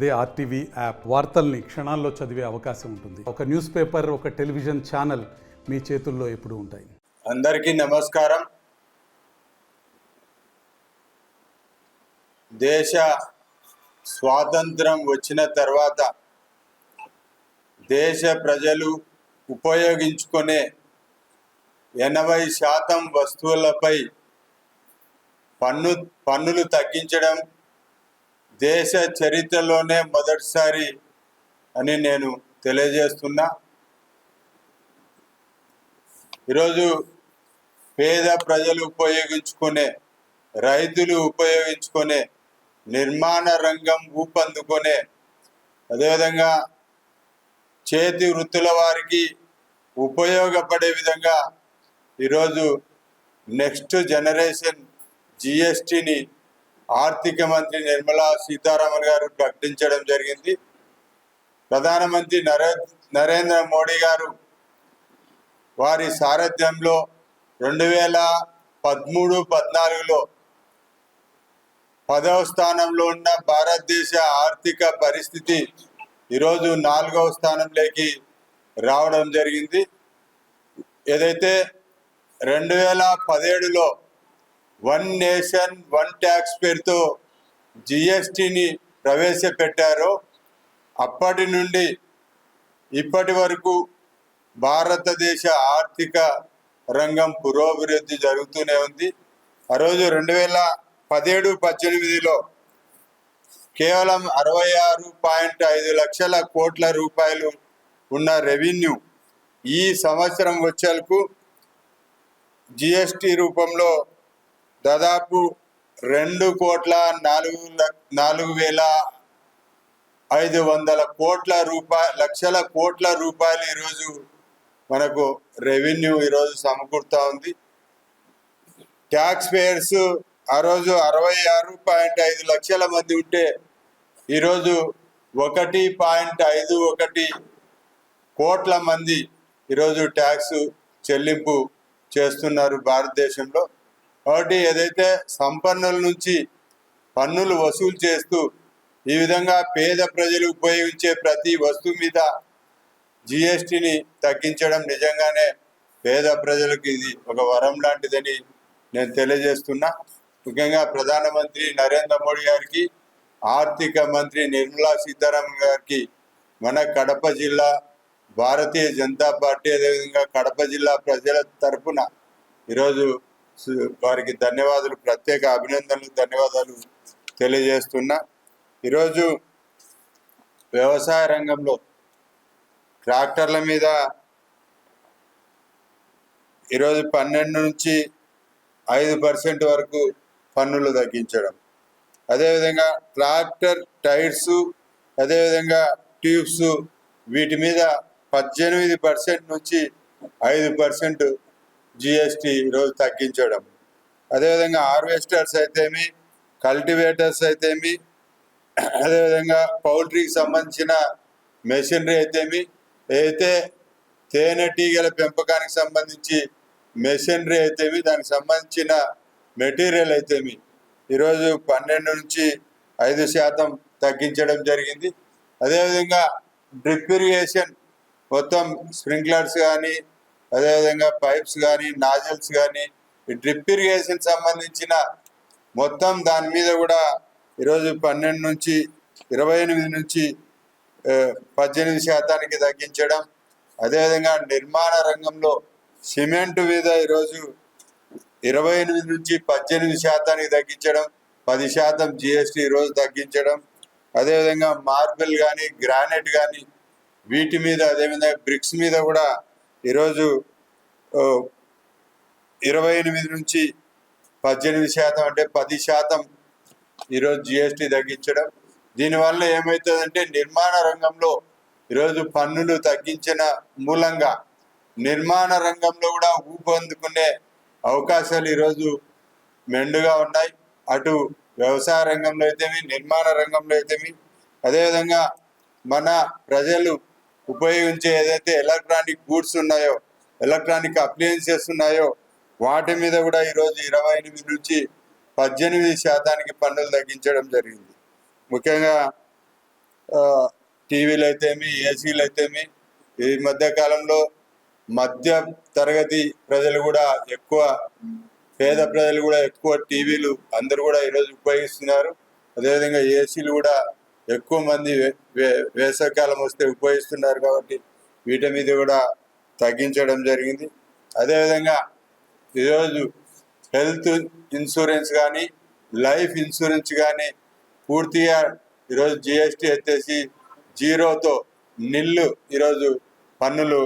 అదే RTV app వార్తల్ని క్షణాల్లో చదివే అవకాశం ఉంటుంది. ఒక న్యూస్ పేపర్, ఒక టెలివిజన్ ఛానల్ మీ చేతుల్లో ఎప్పుడూ ఉంటాయి. అందరికీ నమస్కారం. దేశ స్వాతంత్రం వచ్చిన తర్వాత దేశ ప్రజలు ఉపయోగించుకునే 80% వస్తువులపై పన్నులు తగ్గించడం దేశ చరిత్రలోనే మొదటిసారి అని నేను తెలియజేస్తున్నా. ఈరోజు పేద ప్రజలు ఉపయోగించుకునే, రైతులు ఉపయోగించుకునే, నిర్మాణ రంగం ఊపందుకునే, అదేవిధంగా చేతి వృత్తుల వారికి ఉపయోగపడే విధంగా ఈరోజు నెక్స్ట్ జనరేషన్ జిఎస్టిని ఆర్థిక మంత్రి నిర్మలా సీతారామన్ గారు ప్రకటించడం జరిగింది. ప్రధానమంత్రి నరేంద్ర మోడీ గారు వారి సారథ్యంలో 2013-14లో 10వ స్థానంలో ఉన్న భారతదేశ ఆర్థిక పరిస్థితి ఈరోజు 4వ స్థానంలోకి రావడం జరిగింది. ఏదైతే 2017లో వన్ నేషన్ వన్ ట్యాక్స్ పేరుతో జిఎస్టిని ప్రవేశపెట్టారో అప్పటి నుండి ఇప్పటి వరకు భారతదేశ ఆర్థిక రంగం పురోభివృద్ధి జరుగుతూనే ఉంది. ఆ రోజు 2017-18లో కేవలం 66.5 లక్షల కోట్ల రూపాయలు ఉన్న రెవెన్యూ ఈ సంవత్సరం వచ్చేలకు జిఎస్టి రూపంలో దాదాపు 2,04,500 లక్షల కోట్ల రూపాయలు ఈరోజు మనకు రెవెన్యూ ఈరోజు సమకూరుతా ఉంది. ట్యాక్స్ పేయర్స్ ఆ రోజు 66.5 లక్షల మంది ఉంటే ఈరోజు 1.51 కోట్ల మంది ఈరోజు ట్యాక్స్ చెల్లింపు చేస్తున్నారు భారతదేశంలో. కాబట్టి ఏదైతే సంపన్నుల నుంచి పన్నులు వసూలు చేస్తూ ఈ విధంగా పేద ప్రజలు ఉపయోగించే ప్రతి వస్తువు మీద జిఎస్టిని తగ్గించడం నిజంగానే పేద ప్రజలకు ఇది ఒక వరం లాంటిదని నేను తెలియజేస్తున్నా. ముఖ్యంగా ప్రధానమంత్రి నరేంద్ర మోడీ గారికి, ఆర్థిక మంత్రి నిర్మలా సీతారామన్ గారికి మన కడప జిల్లా భారతీయ జనతా పార్టీ అదేవిధంగా కడప జిల్లా ప్రజల తరఫున ఈరోజు వారికి ధన్యవాదాలు, ప్రత్యేక అభినందనలు, ధన్యవాదాలు తెలియజేస్తున్నా. ఈరోజు వ్యవసాయ రంగంలో ట్రాక్టర్ల మీద ఈరోజు 12 నుంచి 5% వరకు పన్నులు తగ్గించడం, అదేవిధంగా ట్రాక్టర్ టైర్స్ అదేవిధంగా ట్యూబ్స్ వీటి మీద 18% నుంచి 5% జిఎస్టి ఈరోజు తగ్గించడం, అదేవిధంగా హార్వెస్టర్స్ అయితేమి, కల్టివేటర్స్ అయితేమి, అదేవిధంగా పౌల్ట్రీకి సంబంధించిన మెషినరీ అయితేమి, ఏదైతే తేనెటీగల పెంపకానికి సంబంధించి మెషినరీ అయితేమి, దానికి సంబంధించిన మెటీరియల్ అయితేమి ఈరోజు 12 నుంచి 5% తగ్గించడం జరిగింది. అదేవిధంగా డ్రిప్ ఇరిగేషన్ మొత్తం స్ప్రింక్లర్స్ కానీ అదేవిధంగా పైప్స్ కానీ నాజల్స్ కానీ ఈ డ్రిప్ ఇరిగేషన్ సంబంధించిన మొత్తం దాని మీద కూడా ఈరోజు 12 నుంచి 28 నుంచి 18% తగ్గించడం, అదేవిధంగా నిర్మాణ రంగంలో సిమెంట్ మీద ఈరోజు 28 నుంచి 18% తగ్గించడం, 10% జిఎస్టి ఈరోజు తగ్గించడం, అదేవిధంగా మార్బుల్ కానీ గ్రానైట్ కానీ వీటి మీద అదేవిధంగా బ్రిక్స్ మీద కూడా ఈరోజు 28 నుంచి 18% అంటే 10% ఈరోజు జిఎస్టి తగ్గించడం. దీనివల్ల ఏమవుతుందంటే నిర్మాణ రంగంలో ఈరోజు పన్నులు తగ్గించిన మూలంగా నిర్మాణ రంగంలో కూడా ఊపందుకునే అవకాశాలు ఈరోజు మెండుగా ఉన్నాయి. అటు వ్యవసాయ రంగంలో అయితేమి, నిర్మాణ రంగంలో అయితేమి, అదేవిధంగా మన ప్రజలు ఉపయోగించే ఏదైతే ఎలక్ట్రానిక్ గూడ్స్ ఉన్నాయో, ఎలక్ట్రానిక్ అప్లయన్సెస్ ఉన్నాయో వాటి మీద కూడా ఈరోజు 28 నుంచి 18% పన్నులు తగ్గించడం జరిగింది. ముఖ్యంగా టీవీలు అయితేమి, ఏసీలు అయితేమి. ఈ మధ్య కాలంలో మధ్య తరగతి ప్రజలు కూడా ఎక్కువ, పేద ప్రజలు కూడా ఎక్కువ టీవీలు అందరూ కూడా ఈరోజు ఉపయోగిస్తున్నారు. అదేవిధంగా ఏసీలు కూడా ఎక్కువ మంది వేసవికాలం వస్తే ఉపయోగిస్తున్నారు. కాబట్టి వీటి మీద కూడా తగ్గించడం జరిగింది. అదేవిధంగా ఈరోజు హెల్త్ ఇన్సూరెన్స్ కానీ, లైఫ్ ఇన్సూరెన్స్ కానీ పూర్తిగా ఈరోజు జిఎస్టీ ఎత్తేసి జీరోతో నిల్లు ఈరోజు పన్నులు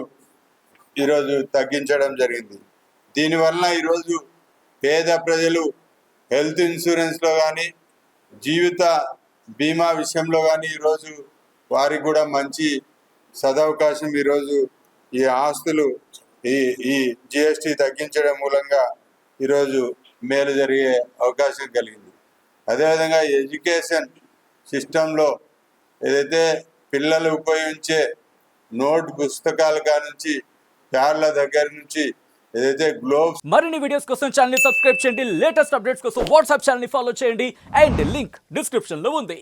ఈరోజు తగ్గించడం జరిగింది. దీనివల్ల ఈరోజు పేద ప్రజలు హెల్త్ ఇన్సూరెన్స్లో కానీ, జీవిత బీమా విషయంలో కానీ ఈరోజు వారికి కూడా మంచి సదవకాశం ఈరోజు ఈ ఆస్తులు ఈ జిఎస్టీ తగ్గించడం మూలంగా ఈరోజు మేలు జరిగే అవకాశం కలిగింది. అదేవిధంగా ఎడ్యుకేషన్ సిస్టంలో ఏదైతే పిల్లలు ఉపయోగించే నోట్ పుస్తకాల కానుంచి ప్యాడ్ల దగ్గర నుంచి ఏదైతే గ్లోవ్స్, మరిన్ని వీడియోస్ కోసం ఛానల్ ని సబ్స్క్రైబ్ చేయండి. లేటెస్ట్ అప్డేట్స్ కోసం వాట్సాప్ ఛానల్ ని ఫాలో చేయండి. అండ్ లింక్ డిస్క్రిప్షన్ లో ఉంది.